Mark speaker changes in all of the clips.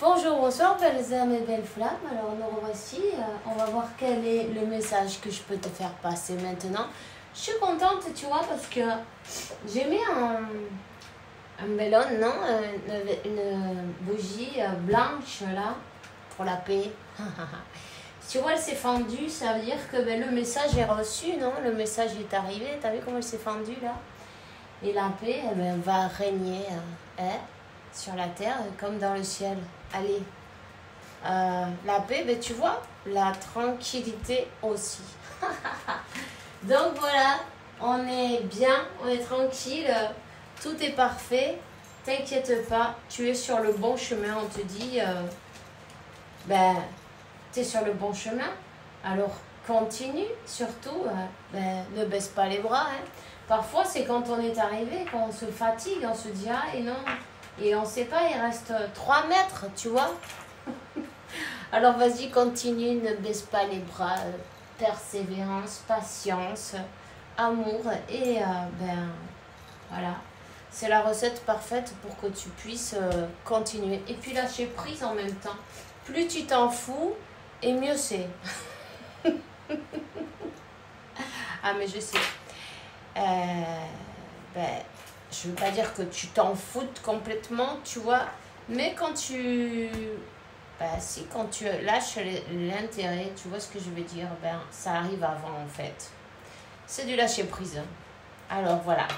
Speaker 1: Bonjour, bonsoir, belles âmes et belles flammes. Alors nous revoici. On va voir quel est le message que je peux te faire passer maintenant. Je suis contente, tu vois, parce que j'ai mis un bellon, non, une bougie blanche là pour la paix. Tu vois, elle s'est fendue, ça veut dire que le message est reçu, non? Le message est arrivé. T'as vu comment elle s'est fendue là? Et la paix, va régner sur la terre comme dans le ciel. Allez, la paix, tu vois, la tranquillité aussi. Donc voilà, on est bien, on est tranquille, tout est parfait. T'inquiète pas, tu es sur le bon chemin. On te dit, tu es sur le bon chemin. Alors continue, surtout, ne baisse pas les bras. Parfois, c'est quand on est arrivé, quand on se fatigue, on se dit, ah et non. Et on ne sait pas, il reste 3 mètres, tu vois. Alors vas-y, continue, ne baisse pas les bras. Persévérance, patience, amour. Et voilà. C'est la recette parfaite pour que tu puisses continuer. Et puis lâcher prise en même temps. Plus tu t'en fous, et mieux c'est. Ah mais je sais. Je veux pas dire que tu t'en foutes complètement, tu vois, mais quand tu quand tu lâches l'intérêt, tu vois ce que je veux dire, ça arrive avant en fait. C'est du lâcher prise. Alors voilà.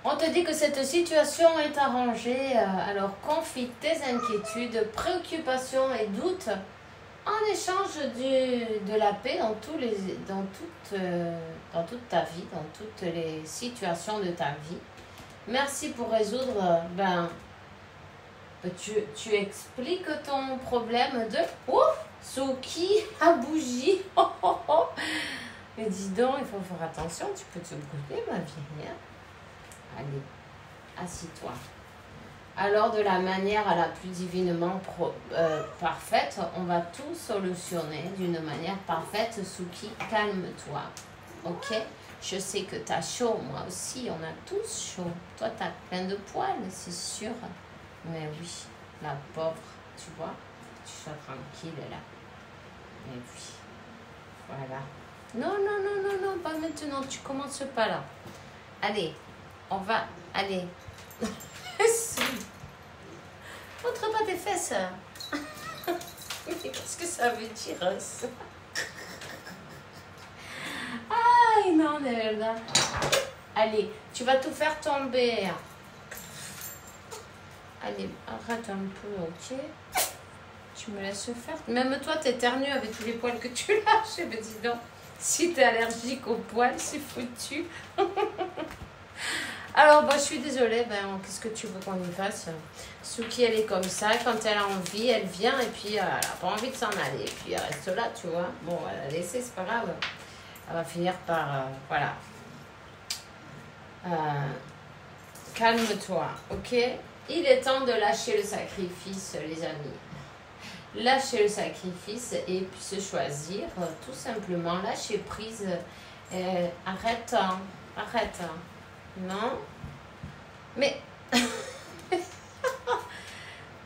Speaker 1: On te dit que cette situation est arrangée, alors confie tes inquiétudes, préoccupations et doutes en échange de la paix dans toute ta vie, dans toutes les situations de ta vie. Merci pour résoudre, tu expliques ton problème de... Oh, Suki, à bougie. Mais dis donc, il faut faire attention, tu peux te brûler, ma vieille. Allez, assis-toi. Alors, de la manière à la plus divinement parfaite, on va tout solutionner d'une manière parfaite. Suki, calme-toi. Ok? Je sais que tu as chaud, moi aussi, on a tous chaud. Toi, tu as plein de poils, c'est sûr. Mais oui, la pauvre, tu vois, tu sois tranquille là. Mais oui, voilà. Non, pas maintenant, tu commences pas là. Allez, on va, allez. Montre pas tes fesses. Mais qu'est-ce que ça veut dire ça? Aïe, non, là. Allez, tu vas tout faire tomber. Allez, arrête un peu, ok? Tu me laisses faire. Même toi, t'éternues avec tous les poils que tu lâches. Mais dis donc, si t'es allergique aux poils, c'est foutu. Alors, je suis désolée, qu'est-ce que tu veux qu'on y fasse? Suki, elle est comme ça, quand elle a envie, elle vient et puis elle n'a pas envie de s'en aller. Et puis elle reste là, tu vois. Bon, elle va la laisser, c'est pas grave. Elle va finir par, voilà. Calme-toi, ok? Il est temps de lâcher le sacrifice, les amis. Lâcher le sacrifice et puis se choisir, tout simplement. Lâcher prise. Arrête, arrête. Non? Mais...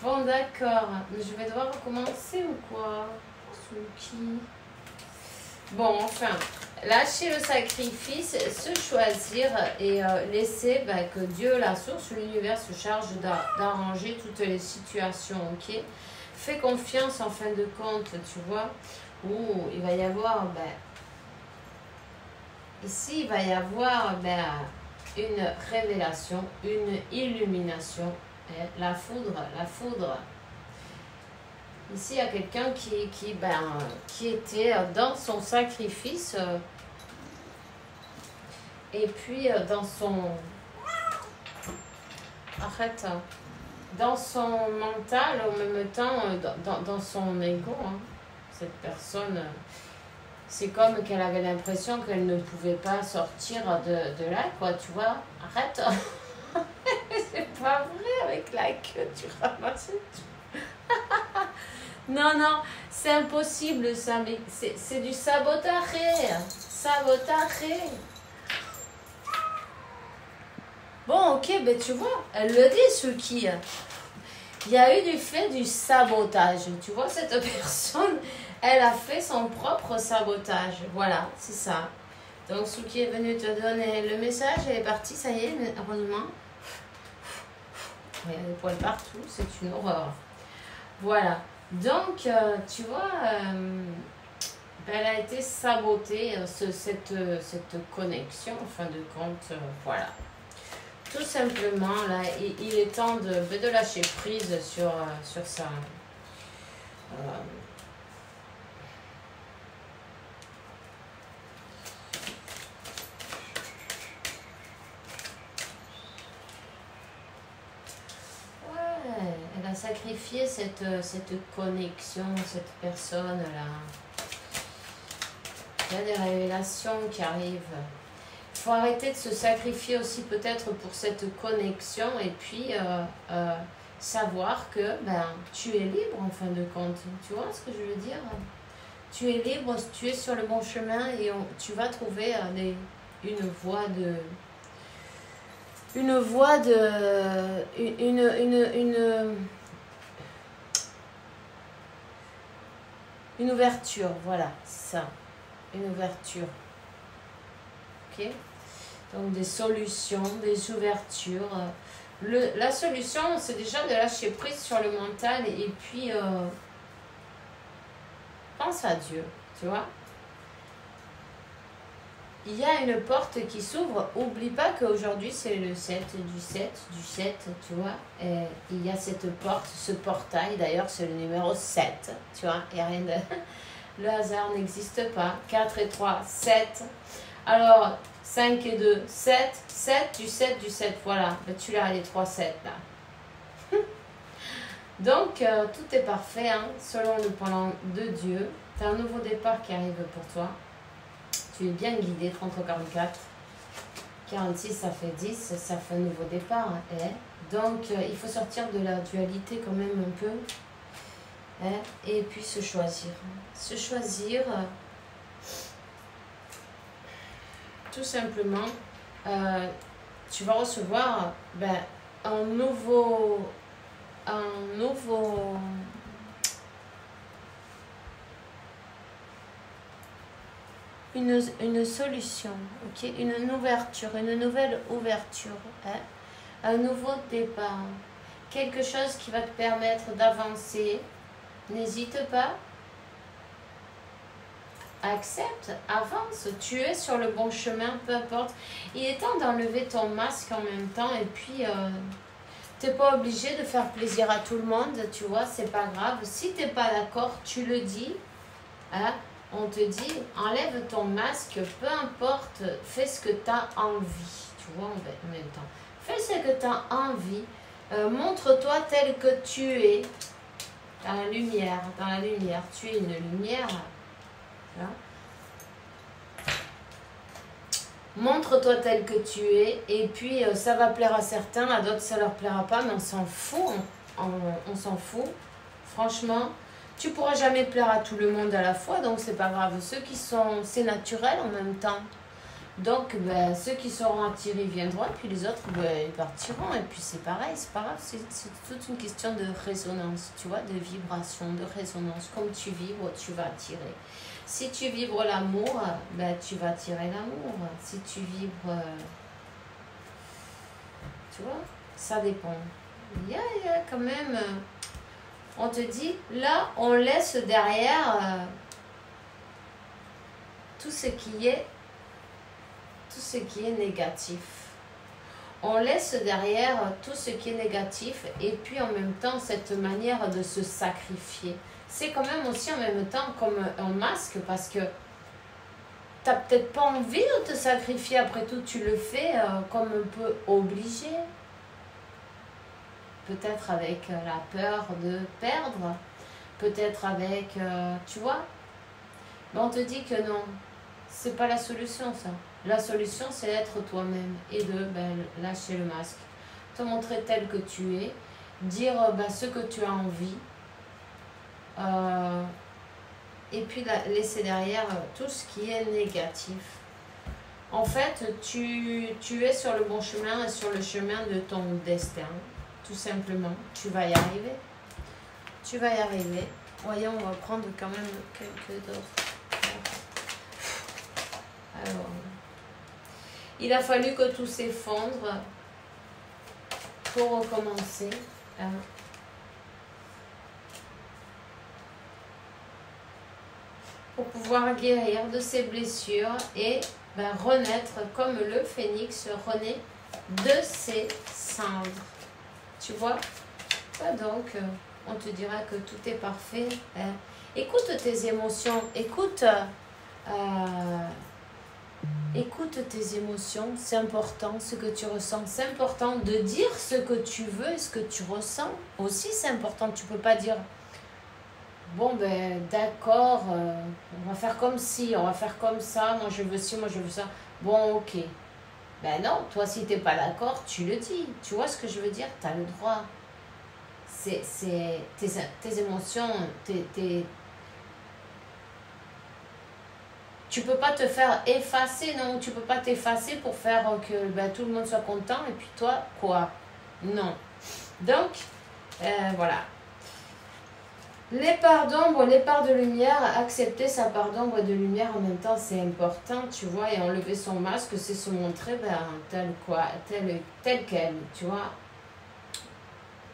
Speaker 1: Bon, d'accord. Je vais devoir recommencer ou quoi? Suki. Bon, enfin, lâcher le sacrifice, se choisir et laisser que Dieu, la source, l'univers se charge d'arranger toutes les situations, ok? Fais confiance en fin de compte, tu vois, où il va y avoir, ici, il va y avoir une révélation, une illumination, la foudre. Ici, il y a quelqu'un qui était dans son sacrifice et puis dans son... Arrête. Dans son mental, en même temps, dans son ego. Cette personne, c'est comme qu'elle avait l'impression qu'elle ne pouvait pas sortir de là, quoi, tu vois. Arrête. C'est pas vrai, avec la queue, tu ramasses tout. Non, c'est impossible ça, mais c'est du sabotage. Bon, ok, tu vois, elle le dit, Suki. il y a eu du fait du sabotage. Tu vois, cette personne, elle a fait son propre sabotage. Voilà, c'est ça. Donc, ce qui est venu te donner le message, elle est partie, ça y est, heureusement. Il y a des poils partout, c'est une horreur. Voilà. Donc, tu vois, elle a été sabotée, cette connexion, en fin de compte, voilà. Tout simplement, là, il est temps de lâcher prise sur ça. Elle a sacrifié cette connexion, cette personne-là. Il y a des révélations qui arrivent. Il faut arrêter de se sacrifier aussi peut-être pour cette connexion et puis savoir que tu es libre en fin de compte. Tu vois ce que je veux dire? Tu es libre, tu es sur le bon chemin et tu vas trouver une voie de... Une ouverture, voilà, ça. Une ouverture. Ok? Donc des solutions, des ouvertures. La solution, c'est déjà de lâcher prise sur le mental et puis pense à Dieu, tu vois? Il y a une porte qui s'ouvre. Oublie pas qu'aujourd'hui, c'est le 7 du 7, tu vois. Et il y a cette porte, ce portail. D'ailleurs, c'est le numéro 7, tu vois. Il n'y a rien de... Le hasard n'existe pas. 4 et 3, 7. Alors, 5 et 2, 7. 7 du 7 du 7, voilà. Tu l'as, les 3 7, là. Donc, tout est parfait, hein, selon le plan de Dieu. Tu as un nouveau départ qui arrive pour toi. Tu es bien guidé, 33-44. 46, ça fait 10, ça fait un nouveau départ. Donc, il faut sortir de la dualité quand même un peu. Et puis se choisir. Se choisir, tout simplement, tu vas recevoir un nouveau une solution, ok, une ouverture, une nouvelle ouverture, un nouveau départ, quelque chose qui va te permettre d'avancer. N'hésite pas, accepte, avance, tu es sur le bon chemin, peu importe. Il est temps d'enlever ton masque en même temps et puis t'es pas obligé de faire plaisir à tout le monde, tu vois, c'est pas grave. Si t'es pas d'accord, tu le dis, hein. On te dit, enlève ton masque, peu importe, fais ce que tu as envie, tu vois, en même temps. Fais ce que tu as envie, montre-toi tel que tu es, dans la lumière, tu es une lumière. Là. Montre-toi tel que tu es, et puis ça va plaire à certains, à d'autres ça leur plaira pas, mais on s'en fout, on s'en fout, franchement. Tu pourras jamais plaire à tout le monde à la fois, donc c'est pas grave. Ceux qui sont, c'est naturel en même temps. Donc, ceux qui seront attirés viendront, et puis les autres, ils partiront. Et puis c'est pareil, c'est pas grave. C'est toute une question de résonance, tu vois, de vibration, de résonance. Comme tu vibres, tu vas attirer. Si tu vibres l'amour, tu vas attirer l'amour. Si tu vibres, tu vois, ça dépend. Il y a quand même... On te dit, là, on laisse derrière tout ce qui est négatif. On laisse derrière tout ce qui est négatif et puis en même temps, cette manière de se sacrifier. C'est quand même aussi en même temps comme un masque parce que tu n'as peut-être pas envie de te sacrifier. Après tout, tu le fais comme un peu obligé. Peut-être avec la peur de perdre, peut-être avec, tu vois. Mais on te dit que non, c'est pas la solution ça. La solution c'est d'être toi-même et de lâcher le masque. Te montrer tel que tu es, dire ce que tu as envie. Et puis laisser derrière tout ce qui est négatif. En fait, tu es sur le bon chemin et sur le chemin de ton destin. tout simplement. Tu vas y arriver. Tu vas y arriver. Voyons, on va prendre quand même quelques d'autres. Alors, il a fallu que tout s'effondre pour recommencer. Hein. Pour pouvoir guérir de ses blessures et renaître comme le phénix renaît de ses cendres. Tu vois? Donc, on te dira que tout est parfait. Hein. Écoute tes émotions, écoute tes émotions, c'est important ce que tu ressens. C'est important de dire ce que tu veux et ce que tu ressens. Aussi, c'est important. Tu ne peux pas dire, bon, d'accord, on va faire comme ci, on va faire comme ça, moi je veux ci, moi je veux ça. Bon, ok. Ben non, toi, si tu n'es pas d'accord, tu le dis. Tu vois ce que je veux dire? Tu as le droit. C'est tes émotions, tu peux pas te faire effacer, non, tu peux pas t'effacer pour faire que tout le monde soit content et puis toi, quoi? Non. Donc, voilà. Les parts d'ombre, les parts de lumière, accepter sa part d'ombre et de lumière en même temps, c'est important, tu vois, et enlever son masque, c'est se montrer tel quel, tu vois.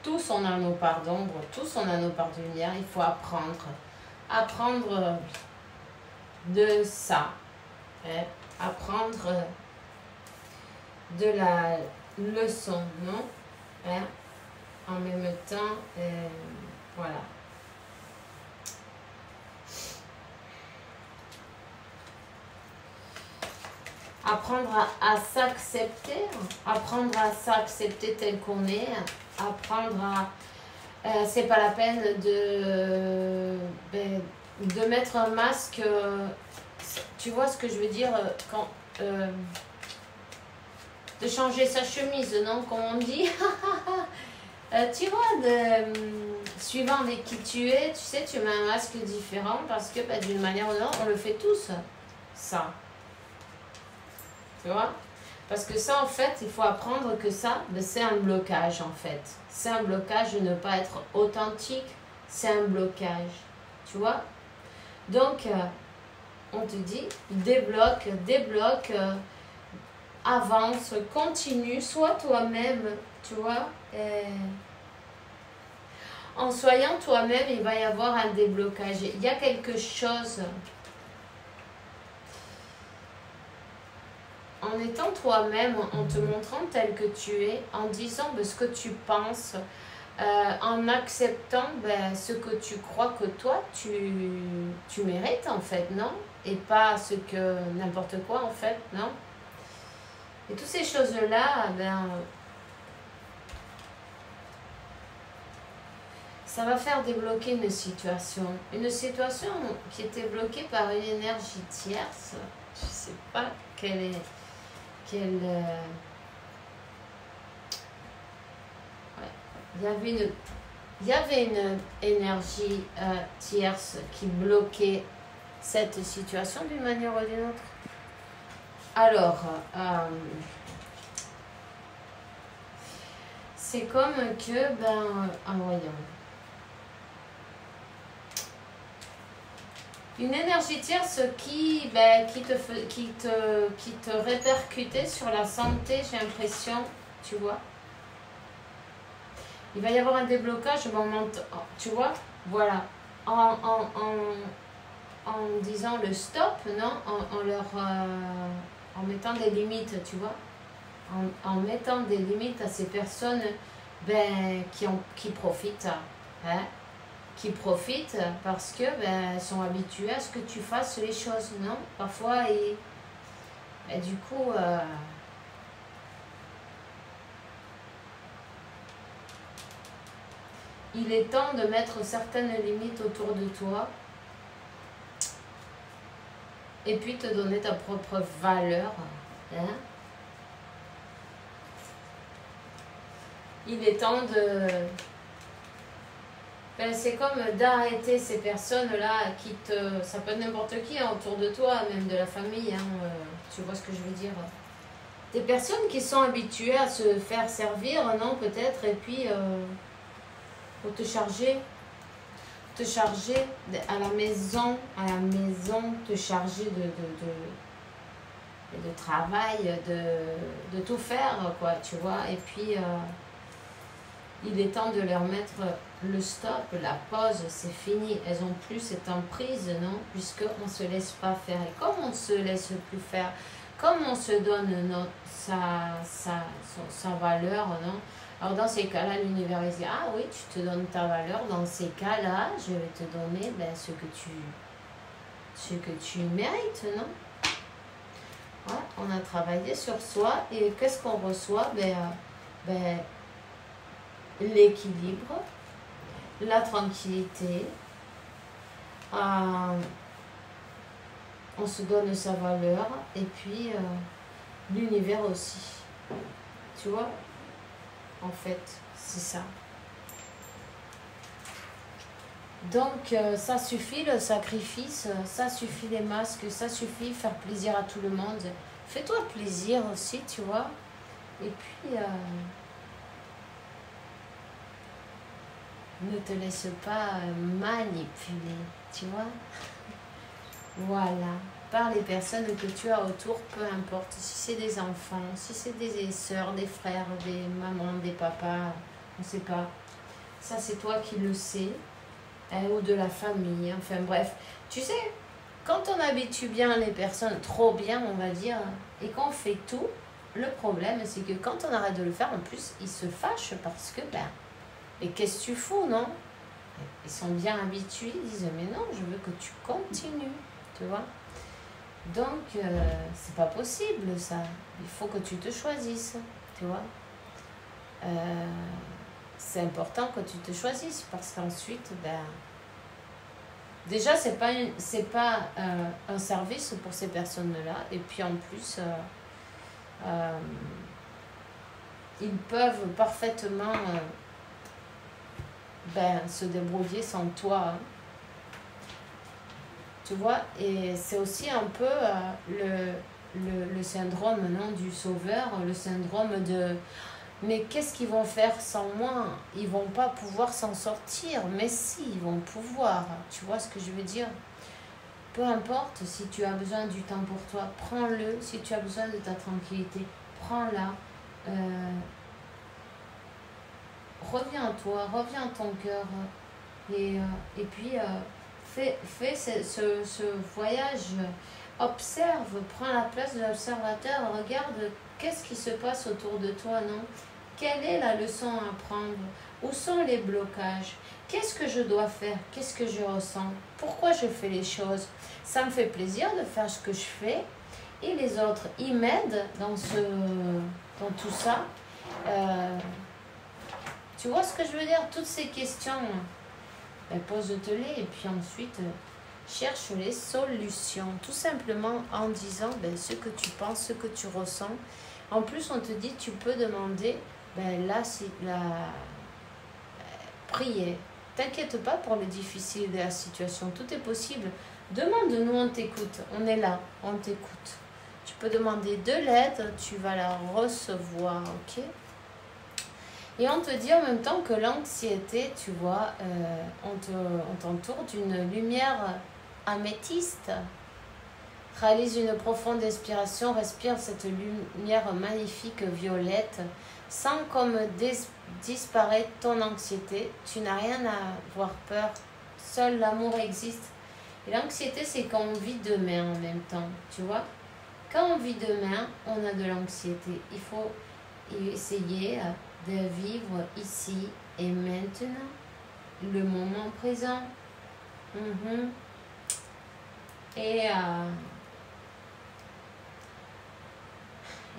Speaker 1: Tous on a nos parts d'ombre, tous on a nos parts de lumière, il faut apprendre. Apprendre de ça, hein, apprendre de la leçon, non, hein, en même temps, voilà. Apprendre à s'accepter, apprendre à s'accepter tel qu'on est, apprendre à... c'est pas la peine de mettre un masque, tu vois ce que je veux dire, quand de changer sa chemise, non, comme on dit. Tu vois, suivant avec qui tu es, tu sais, tu mets un masque différent parce que d'une manière ou d'une autre, on le fait tous, ça. Tu vois? Parce que ça, en fait, il faut apprendre que ça, c'est un blocage, en fait. C'est un blocage de ne pas être authentique, c'est un blocage. Tu vois? Donc, on te dit, débloque, avance, continue, sois toi-même, tu vois. En soyant toi-même, il va y avoir un déblocage. Il y a quelque chose. En étant toi-même, en te montrant tel que tu es, en disant ce que tu penses, en acceptant ce que tu crois que toi, tu mérites en fait, non? Et pas ce que n'importe quoi en fait, non? Et toutes ces choses-là, ça va faire débloquer une situation qui était bloquée par une énergie tierce. Je ne sais pas quelle est... Il y avait une énergie tierce qui bloquait cette situation d'une manière ou d'une autre. Alors, c'est comme que, voyons. Une énergie tierce qui te répercutait sur la santé, j'ai l'impression, tu vois. Il va y avoir un déblocage, tu vois, voilà, en disant le stop, non, en mettant des limites, tu vois, en mettant des limites à ces personnes qui profitent, hein. Qui profitent parce que elles sont habituées à ce que tu fasses les choses, non? Parfois, du coup, il est temps de mettre certaines limites autour de toi et puis te donner ta propre valeur, hein? Il est temps de... c'est comme d'arrêter ces personnes-là qui te... Ça peut être n'importe qui, hein, autour de toi, même de la famille, hein, tu vois ce que je veux dire. Des personnes qui sont habituées à se faire servir, non, peut-être, et puis pour te charger à la maison, te charger de travail, de tout faire, quoi, tu vois. Et puis, il est temps de leur mettre le stop, la pause, c'est fini. Elles ont plus cette emprise, non, puisqu'on ne se laisse pas faire. Et comme on ne se laisse plus faire, comme on se donne sa valeur, non. Alors dans ces cas-là, l'univers dit, ah oui, tu te donnes ta valeur, dans ces cas-là, je vais te donner ce que tu mérites, non? Ouais, on a travaillé sur soi et qu'est-ce qu'on reçoit? L'équilibre, la tranquillité, on se donne sa valeur et puis l'univers aussi. Tu vois? En fait, c'est ça. Donc, ça suffit le sacrifice, ça suffit les masques, ça suffit faire plaisir à tout le monde. Fais-toi plaisir aussi, tu vois. Et puis, ne te laisse pas manipuler, tu vois. Voilà. Par les personnes que tu as autour, peu importe. Si c'est des enfants, si c'est des sœurs, des frères, des mamans, des papas, on ne sait pas. Ça, c'est toi qui le sais. Ou de la famille, enfin bref. Tu sais, quand on habitue bien les personnes, trop bien on va dire, et qu'on fait tout, le problème c'est que quand on arrête de le faire, en plus, ils se fâchent parce que, et qu'est-ce que tu fous, non? Ils sont bien habitués, ils disent, mais non, je veux que tu continues, tu vois? Donc, c'est pas possible ça. Il faut que tu te choisisses, tu vois? C'est important que tu te choisisses parce qu'ensuite, déjà, c'est pas un service pour ces personnes-là. Et puis en plus, ils peuvent parfaitement se débrouiller sans toi. Hein. Tu vois, et c'est aussi un peu le syndrome non, du sauveur, le syndrome de... Mais qu'est-ce qu'ils vont faire sans moi? Ils vont pas pouvoir s'en sortir. Mais si, ils vont pouvoir. Tu vois ce que je veux dire? Peu importe si tu as besoin du temps pour toi, prends-le. Si tu as besoin de ta tranquillité, prends-la. Reviens à toi, reviens à ton cœur. Et puis, fais ce voyage. Observe, prends la place de l'observateur. Regarde qu'est-ce qui se passe autour de toi, non? Quelle est la leçon à apprendre? Où sont les blocages? Qu'est-ce que je dois faire? Qu'est-ce que je ressens? Pourquoi je fais les choses? Ça me fait plaisir de faire ce que je fais. Et les autres, ils m'aident dans tout ça. Tu vois ce que je veux dire? Toutes ces questions, pose-te-les et puis ensuite, cherche les solutions. Tout simplement en disant ce que tu penses, ce que tu ressens. En plus, on te dit, tu peux demander... là, c'est prier. T'inquiète pas pour le difficile de la situation. Tout est possible. Demande-nous, on t'écoute. On est là, on t'écoute. Tu peux demander de l'aide, tu vas la recevoir, ok? Et on te dit en même temps que l'anxiété, tu vois, on t'entoure d'une lumière améthyste. Réalise une profonde inspiration, respire cette lumière magnifique violette. Sens comme disparaît ton anxiété. Tu n'as rien à avoir peur. Seul l'amour existe. Et l'anxiété, c'est quand on vit demain en même temps. Tu vois? Quand on vit demain, on a de l'anxiété. Il faut essayer de vivre ici et maintenant. Le moment présent. Et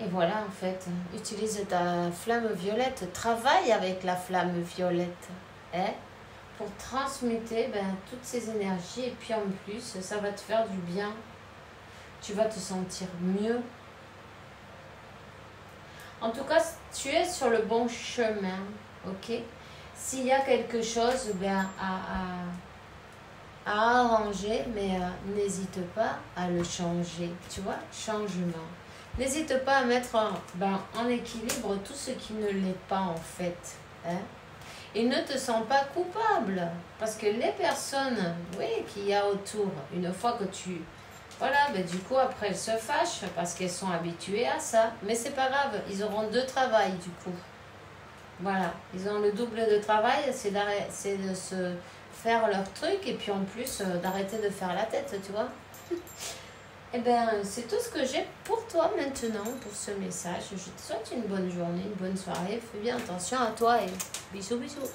Speaker 1: voilà, en fait, utilise ta flamme violette, travaille avec la flamme violette, pour transmuter toutes ces énergies. Et puis en plus, ça va te faire du bien. Tu vas te sentir mieux. En tout cas, tu es sur le bon chemin, ok? S'il y a quelque chose à arranger, mais n'hésite pas à le changer, tu vois, changement. N'hésite pas à mettre en équilibre tout ce qui ne l'est pas en fait. Hein? Et ne te sens pas coupable. Parce que les personnes, oui, qu'il y a autour, une fois que tu... Voilà, ben du coup, après, elles se fâchent parce qu'elles sont habituées à ça. Mais c'est pas grave, ils auront deux travails du coup. Voilà, ils ont le double de travail, c'est de se faire leur truc et puis en plus d'arrêter de faire la tête, tu vois. Eh bien, c'est tout ce que j'ai pour toi maintenant, pour ce message. Je te souhaite une bonne journée, une bonne soirée. Fais bien attention à toi et bisous, bisous.